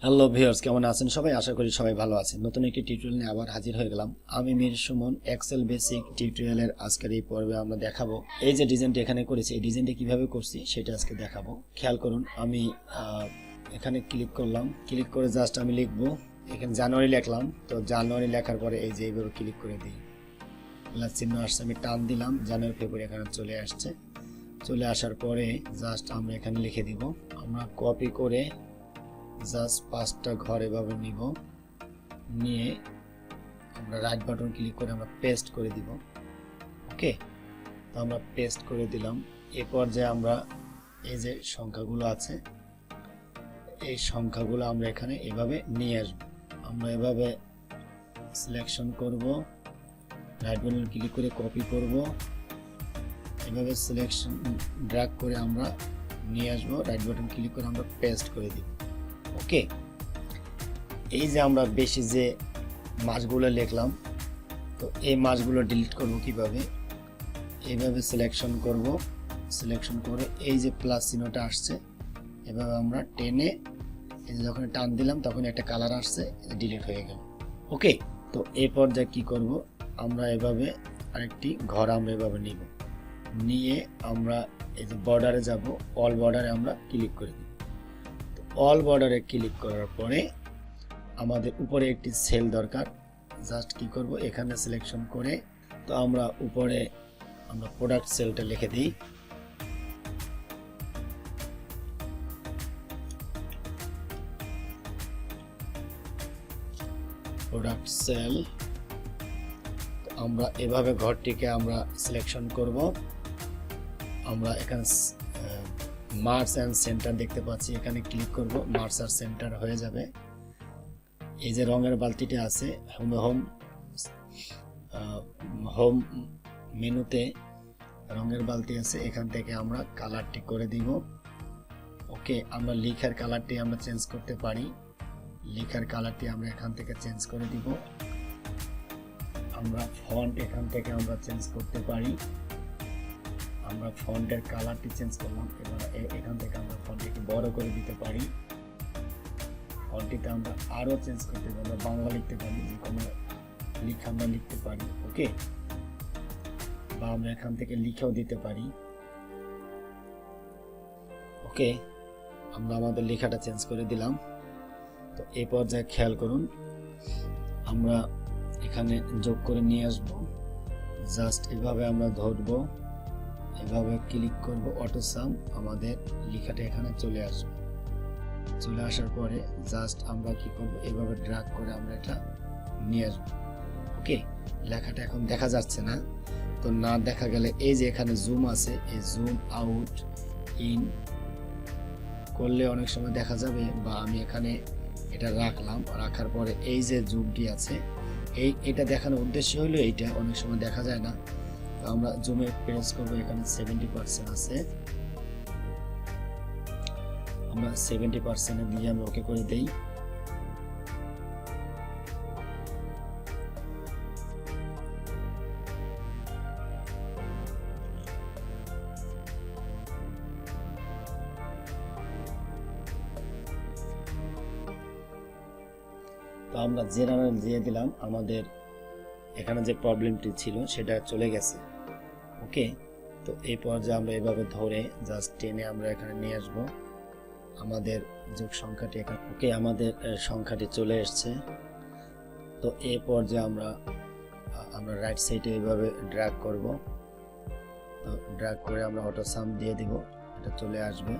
Hello viewers, কেমন আছেন সবাই? আশা করি সবাই ভালো আছেন। নতুন একটি টিউটোরিয়াল নিয়ে আবার হাজির হয়ে গেলাম। আমি মীর সুমন। এক্সেল বেসিক টিউটোরিয়ালের আজকের এই পর্বে আমরা দেখাবো এই যে ডিজাইনটা এখানে করেছি, এই ডিজাইনটা কিভাবে করছি সেটা আজকে দেখাবো। খেয়াল করুন, আমি এখানে ক্লিক করলাম, ক্লিক করে জাস্ট আমি লিখবো, এখানে জানুয়ারি লিখলাম। তো জানুয়ারি লেখার পরে এই যে এইভাবে ক্লিক করে দিই, প্লাস চিহ্ন আসছে, আমি টান দিলাম, জানুয়ারি ফেব্রুয়ারি এখানে চলে আসছে। চলে আসার পরে জাস্ট আমরা এখানে লিখে দিব। আমরা কপি করে জাস্ট 5টা ঘর এভাবে নিব, নিয়ে আমরা রাইট বাটন ক্লিক করে আমরা পেস্ট করে দিব। ওকে, তো আমরা পেস্ট করে দিলাম। এই পর্যায়ে আমরা এই যে সংখ্যাগুলো আছে, এই সংখ্যাগুলো আমরা এখানে এভাবে নিয়ে আসব। আমরা এভাবে সিলেকশন করব, রাইট বাটন ক্লিক করে কপি করব, এভাবে সিলেকশন ড্র্যাগ করে আমরা নিয়ে আসব, রাইট বাটন ক্লিক করে আমরা পেস্ট করে দিব। ওকে, এই যে আমরা বেশি যে মাসগুলো লিখলাম, তো এই মাসগুলো ডিলিট করব কিভাবে? এইভাবে সিলেকশন করব, সিলেকশন করে এই যে প্লাস চিহ্নটা আসছে, এভাবে আমরা টেনে এই যে যখন টান দিলাম তখন একটা কালার আসছে, ডিলিট হয়ে গেল। ওকে, তো এই পর্যায়ে কি করব? আমরা এভাবে আরেকটি ঘর আমরা এভাবে নিব, নিয়ে আমরা এই যে বর্ডারে যাব, অল বর্ডারে আমরা ক্লিক করে দিব। অল বর্ডারে ক্লিক করার পরে আমাদের উপরে একটি সেল দরকার। জাস্ট কি করব, এখানে সিলেকশন করে, তো আমরা উপরে আমরা প্রোডাক্ট সেলটা লিখে দিই। প্রোডাক্ট সেল, আমরা এভাবে ঘরটিকে আমরা সিলেকশন করব। আমরা এখানে মার্কস অ্যান্ড সেন্টার দেখতে পাচ্ছি, এখানে ক্লিক করব, মার্কস আর সেন্টার হয়ে যাবে। এই যে রঙের বালতিটা আছে, হোম মেনুতে রঙের বালতি আছে, এখান থেকে আমরা কালারটি করে দিব। ওকে, আমরা লেখার কালারটি আমরা চেঞ্জ করতে পারি, লেখার কালারটি আমরা এখান থেকে চেঞ্জ করে দিব। আমরা ফন্ট এখান থেকে আমরা চেঞ্জ করতে পারি, আমরা ফন্টের কালারটি চেঞ্জ করলাম। এবার এখান থেকে আমরা ফন্টটিকে বড় করে দিতে পারি, ফন্টটিতে আমরা আরো চেঞ্জ করতে পারি, আমরা বাংলা লিখতে পারি, যে কোনো লেখা আমরা লিখতে পারি। ওকে, বা আমরা এখান থেকে লিখেও দিতে পারি। ওকে, আমরা আমাদের লেখাটা চেঞ্জ করে দিলাম। তো এই পর্যায়ে খেয়াল করুন, আমরা এখানে যোগ করে নিয়ে আসব। জাস্ট এভাবে আমরা ধরবো, এভাবে ক্লিক করব, অটো সাম, আমাদের লেখাটা এখানে চলে আসবে। চলে আসার পরে জাস্ট আমরা কি করব, এভাবে ড্র্যাগ করে আমরা এটা নিয়ে আসব। ওকে, লেখাটা এখন দেখা যাচ্ছে না, তো না দেখা গেলে এই যে এখানে জুম আছে, এই জুম আউট ইন করলে অনেক সময় দেখা যাবে। বা আমি এখানে এটা রাখলাম, রাখার পরে এই যে জুমটি আছে, এটা দেখানোর উদ্দেশ্য হলো এইটা অনেক সময় দেখা যায় না। তো আমরা জুমে প্রেস করব, এখানে 70% আছে, আমরা 70% দিয়ে আমরা ওকে করে দেই। তো আমরা জেনারেল দিয়ে দিলাম, আমাদের এখানে যে প্রবলেমটি ছিল সেটা চলে গেছে। ওকে, তো এই পর্যায়ে আমরা এভাবে ধরে জাস্ট টেনে আমরা এখানে নিয়ে আসব আমাদের যোগ সংখ্যাটি এখানে। ওকে, আমাদের সংখ্যাটি চলে এসছে। তো এই পর্যায়ে আমরা রাইট সাইডে এইভাবে ড্র্যাগ করব, তো ড্র্যাগ করে আমরা অটো সাম দিয়ে দিব, এটা চলে আসবে।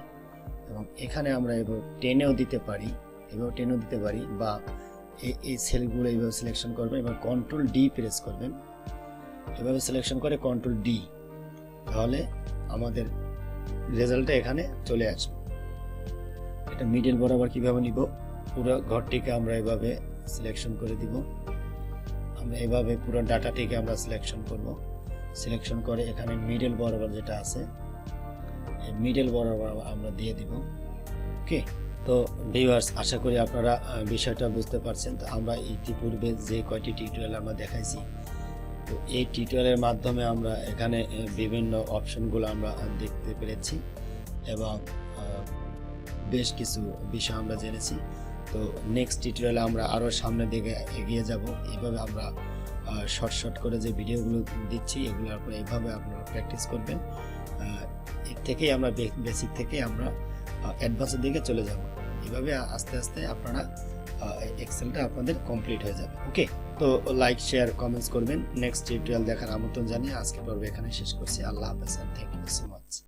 এবং এখানে আমরা এভাবে টেনেও দিতে পারি, এভাবে টেনেও দিতে পারি, বা এই সেলগুলো এইভাবে সিলেকশন করবেন, এবার কন্ট্রোল ডি প্রেস করবেন, এভাবে সিলেকশন করে কন্ট্রোল ডি, তাহলে আমাদের রেজাল্টটা এখানে চলে আসবে। এটা মিডল বরাবর কিভাবে নিব, পুরো ঘরটিকে আমরা এভাবে সিলেকশন করে দিব, আমরা এভাবে পুরো ডাটাটিকে আমরা সিলেকশন করব, সিলেকশন করে এখানে মিডল বরাবর যেটা আছে, এই মিডল বরাবর আমরা দিয়ে দিব। ওকে, তো ভিউয়ার্স, আশা করি আপনারা বিষয়টা বুঝতে পারছেন। তো আমরা ইতিপূর্বে যে কয়টি টিউটোরিয়াল আমরা দেখাইছি, তো এই টিউটোরিয়ালের মাধ্যমে আমরা এখানে বিভিন্ন অপশনগুলো আমরা দেখতে পেরেছি এবং বেশ কিছু বিষয় আমরা জেনেছি। তো নেক্সট টিউটোরিয়ালে আমরা আরও সামনের দিকে এগিয়ে যাব। এইভাবে আমরা শর্ট করে যে ভিডিওগুলো দিচ্ছি এগুলোর উপর এইভাবে আপনারা প্র্যাকটিস করবেন। এর থেকেই আমরা বেসিক থেকে আমরা অ্যাডভান্সের দিকে চলে যাব। এইভাবে আস্তে আস্তে আপনারা এক্সেলটা আপনাদের কমপ্লিট হয়ে যাবে। ওকে, তো লাইক শেয়ার কমেন্টস করবেন। নেক্সট টিউটোরিয়াল দেখার আমন্ত্রণ জানিয়ে আজকে পর্ব এখানে শেষ করছি। আল্লাহ হাফেজ, থ্যাংক ইউ সো মাচ।